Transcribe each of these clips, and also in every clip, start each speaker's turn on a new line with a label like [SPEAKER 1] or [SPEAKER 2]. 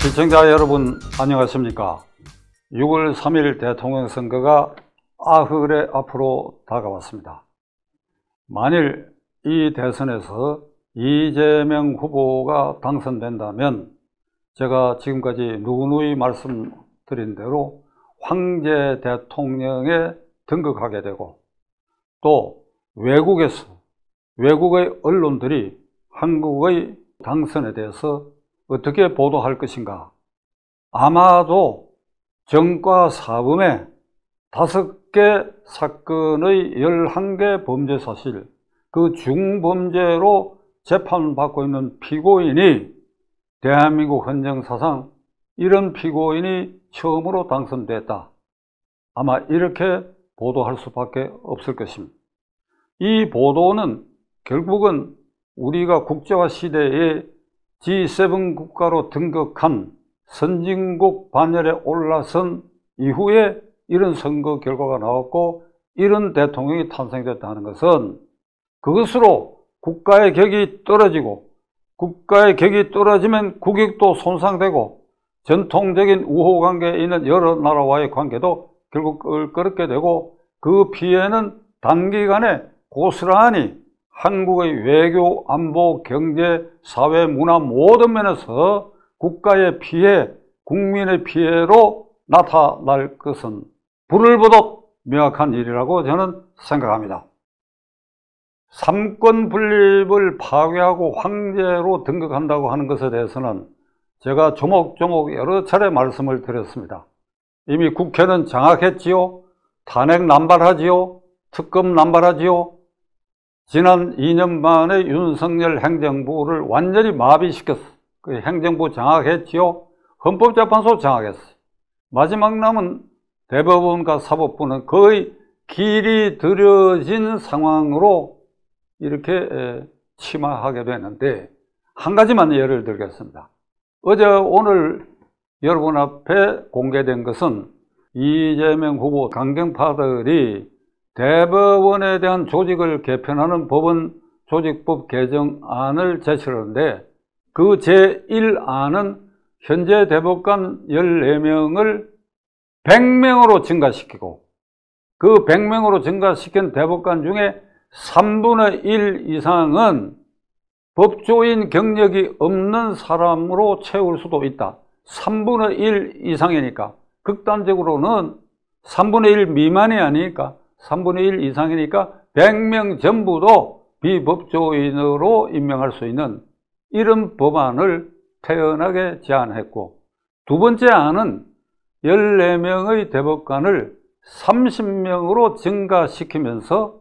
[SPEAKER 1] 시청자 여러분 안녕하십니까. 6월 3일 대통령 선거가 아흘에 앞으로 다가왔습니다. 만일 이 대선에서 이재명 후보가 당선된다면 제가 지금까지 누누이 말씀드린 대로 황제 대통령에 등극하게 되고, 또 외국의 언론들이 한국의 당선에 대해서 어떻게 보도할 것인가. 아마도 정과 사범의 5개 사건의 11개 범죄 사실, 그 중범죄로 재판받고 있는 피고인이 대한민국 헌정사상 이런 피고인이 처음으로 당선됐다. 아마 이렇게 보도할 수밖에 없을 것입니다. 이 보도는 결국은 우리가 국제화 시대에 G7 국가로 등극한 선진국 반열에 올라선 이후에 이런 선거 결과가 나왔고 이런 대통령이 탄생됐다는 것은 그것으로 국가의 격이 떨어지고, 국가의 격이 떨어지면 국익도 손상되고 전통적인 우호관계에 있는 여러 나라와의 관계도 결국 껄끄럽게 되고, 그 피해는 단기간에 고스란히 한국의 외교, 안보, 경제, 사회, 문화 모든 면에서 국가의 피해, 국민의 피해로 나타날 것은 불을 보듯 명확한 일이라고 저는 생각합니다. 삼권 분립을 파괴하고 황제로 등극한다고 하는 것에 대해서는 제가 조목조목 여러 차례 말씀을 드렸습니다. 이미 국회는 장악했지요. 탄핵 남발하지요. 특검 남발하지요. 지난 2년 만에 윤석열 행정부를 완전히 마비시켰어. 그 행정부 장악했지요. 헌법재판소 장악했어요. 마지막 남은 대법원과 사법부는 거의 길이 들여진 상황으로 이렇게 침하하게 되는데, 한 가지만 예를 들겠습니다. 오늘 여러분 앞에 공개된 것은 이재명 후보 강경파들이 대법원에 대한 조직을 개편하는 법원 조직법 개정안을 제출하는데, 그 제1안은 현재 대법관 14명을 100명으로 증가시키고, 그 100명으로 증가시킨 대법관 중에 3분의 1 이상은 법조인 경력이 없는 사람으로 채울 수도 있다. 3분의 1 이상이니까, 극단적으로는 3분의 1 미만이 아니니까 3분의 1 이상이니까 100명 전부도 비법조인으로 임명할 수 있는 이런 법안을 태연하게 제안했고, 두 번째 안은 14명의 대법관을 30명으로 증가시키면서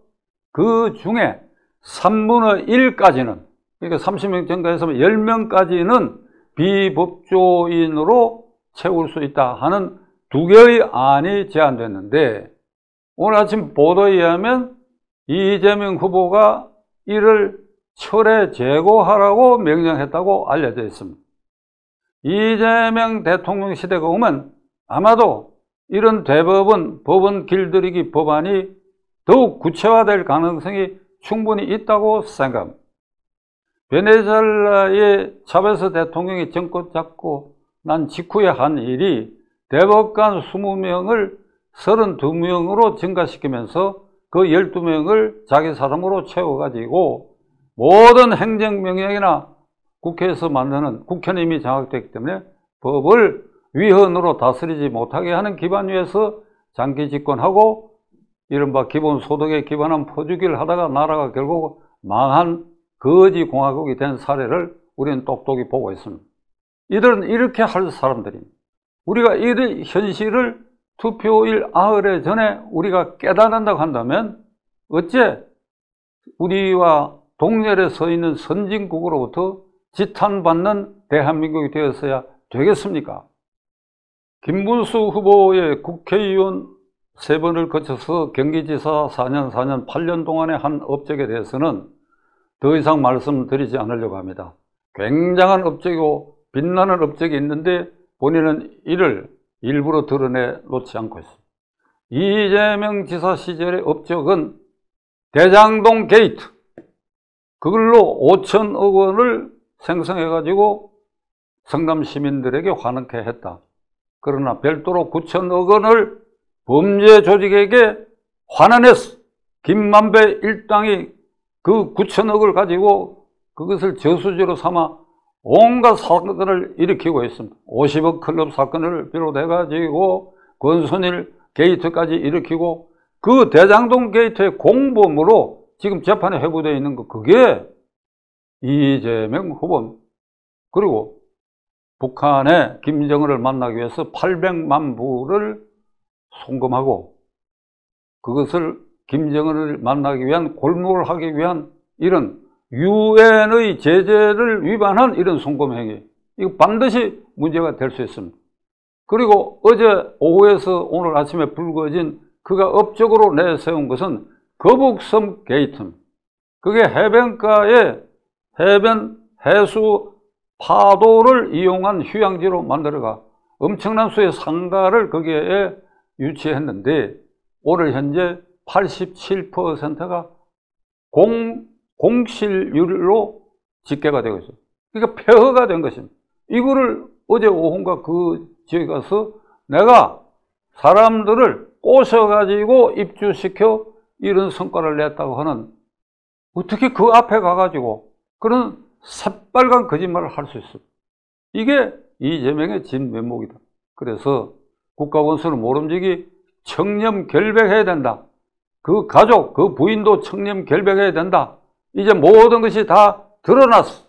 [SPEAKER 1] 그 중에 3분의 1까지는, 그러니까 30명 증가해서 10명까지는 비법조인으로 채울 수 있다 하는 두 개의 안이 제안됐는데, 오늘 아침 보도에 의하면 이재명 후보가 이를 철회 제고하라고 명령했다고 알려져 있습니다. 이재명 대통령 시대가 오면 아마도 이런 대법원, 법원 길들이기 법안이 더욱 구체화될 가능성이 충분히 있다고 생각합니다. 베네수엘라의 차베스 대통령이 정권 잡고 난 직후에 한 일이 대법관 20명을 32명으로 증가시키면서 그 12명을 자기 사람으로 채워가지고 모든 행정명령이나 국회에서 만드는, 국회는 이미 장악됐기 때문에 법을 위헌으로 다스리지 못하게 하는 기반 위에서 장기 집권하고 이른바 기본소득에 기반한 퍼주기를 하다가 나라가 결국 망한 거지 공화국이 된 사례를 우리는 똑똑히 보고 있습니다. 이들은 이렇게 할 사람들입니다. 우리가 이 현실을 투표일 8일 전에 우리가 깨닫는다고 한다면 어째 우리와 동렬에 서 있는 선진국으로부터 지탄받는 대한민국이 되었어야 되겠습니까? 김문수 후보의 국회의원 3번을 거쳐서 경기지사 4년, 8년 동안의 한 업적에 대해서는 더 이상 말씀드리지 않으려고 합니다. 굉장한 업적이고 빛나는 업적이 있는데 본인은 이를 일부러 드러내 놓지 않고 있습니다. 이재명 지사 시절의 업적은 대장동 게이트, 그걸로 5천억 원을 생성해 가지고 성남 시민들에게 환원케 했다. 그러나 별도로 9천억 원을 범죄 조직에게 환원했어. 김만배 일당이 그 9천억을 가지고 그것을 저수지로 삼아 온갖 사건을 일으키고 있습니다. 50억 클럽 사건을 비롯해가지고 권순일 게이트까지 일으키고 그 대장동 게이트의 공범으로 지금 재판에 회부되어 있는 거, 그게 이재명 후보. 그리고 북한에 김정은을 만나기 위해서 800만 불을 송금하고 그것을 김정은을 만나기 위한, 골목을 하기 위한 이런 유엔의 제재를 위반한 이런 송금행위, 이거 반드시 문제가 될 수 있습니다. 그리고 어제 오후에서 오늘 아침에 불거진 그가 업적으로 내세운 것은 거북섬 게이트입니다. 그게 해변가에 해변 해수 파도를 이용한 휴양지로 만들어가 엄청난 수의 상가를 거기에 유치했는데 오늘 현재 87%가 공실률로 집계가 되고 있어요. 그러니까 폐허가 된 것입니다. 이거를 어제 오후인가 그 지역에 가서 내가 사람들을 꼬셔가지고 입주시켜 이런 성과를 냈다고 하는, 어떻게 그 앞에 가가지고 그런 새빨간 거짓말을 할 수 있어요. 이게 이재명의 진면목이다. 그래서 국가원수는 모름지기 청렴 결백해야 된다. 그 가족, 그 부인도 청렴 결백해야 된다. 이제 모든 것이 다 드러났어.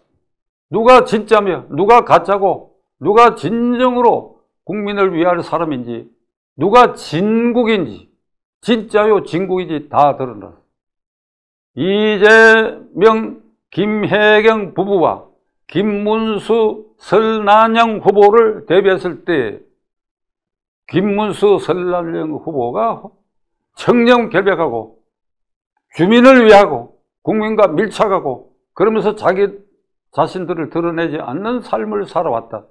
[SPEAKER 1] 누가 진짜며 누가 가짜고 누가 진정으로 국민을 위할 사람인지 누가 진국인지, 진짜요 진국인지 다 드러났어. 이재명, 김혜경 부부와 김문수, 설난영 후보를 대비했을 때 김문수, 설난영 후보가 청렴 결백하고 주민을 위하고 국민과 밀착하고 그러면서 자기 자신들을 드러내지 않는 삶을 살아왔다.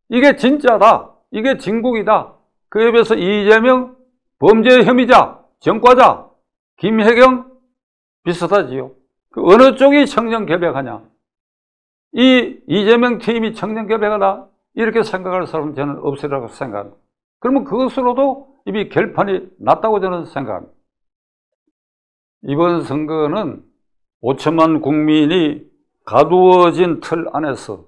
[SPEAKER 1] 이게 진짜다. 이게 진국이다. 그에 비해서 이재명 범죄 혐의자, 전과자, 김혜경 비슷하지요. 그 어느 쪽이 청렴 결백하냐? 이 이재명 팀이 청렴 결백하다 이렇게 생각할 사람은 저는 없으리라고 생각합니다. 그러면 그것으로도 이미 결판이 났다고 저는 생각합니다. 이번 선거는 5천만 국민이 가두어진 틀 안에서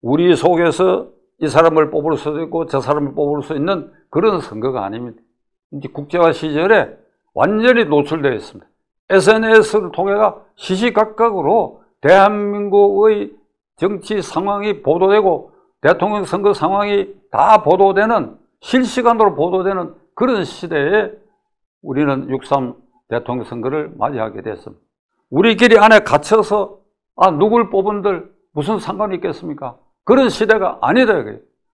[SPEAKER 1] 우리 속에서 이 사람을 뽑을 수도 있고 저 사람을 뽑을 수 있는 그런 선거가 아닙니다. 이제 국제화 시절에 완전히 노출되어 있습니다. SNS를 통해서 시시각각으로 대한민국의 정치 상황이 보도되고 대통령 선거 상황이 다 보도되는, 실시간으로 보도되는 그런 시대에 우리는 6.3 대통령 선거를 맞이하게 됐습니다. 우리끼리 안에 갇혀서 누굴 뽑은들 무슨 상관이 있겠습니까? 그런 시대가 아니다.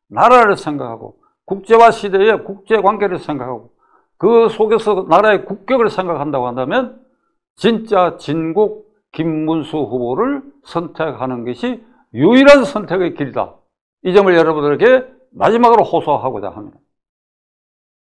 [SPEAKER 1] 나라를 생각하고 국제화 시대의 국제관계를 생각하고 그 속에서 나라의 국격을 생각한다고 한다면 진짜 진국 김문수 후보를 선택하는 것이 유일한 선택의 길이다. 이 점을 여러분들에게 마지막으로 호소하고자 합니다.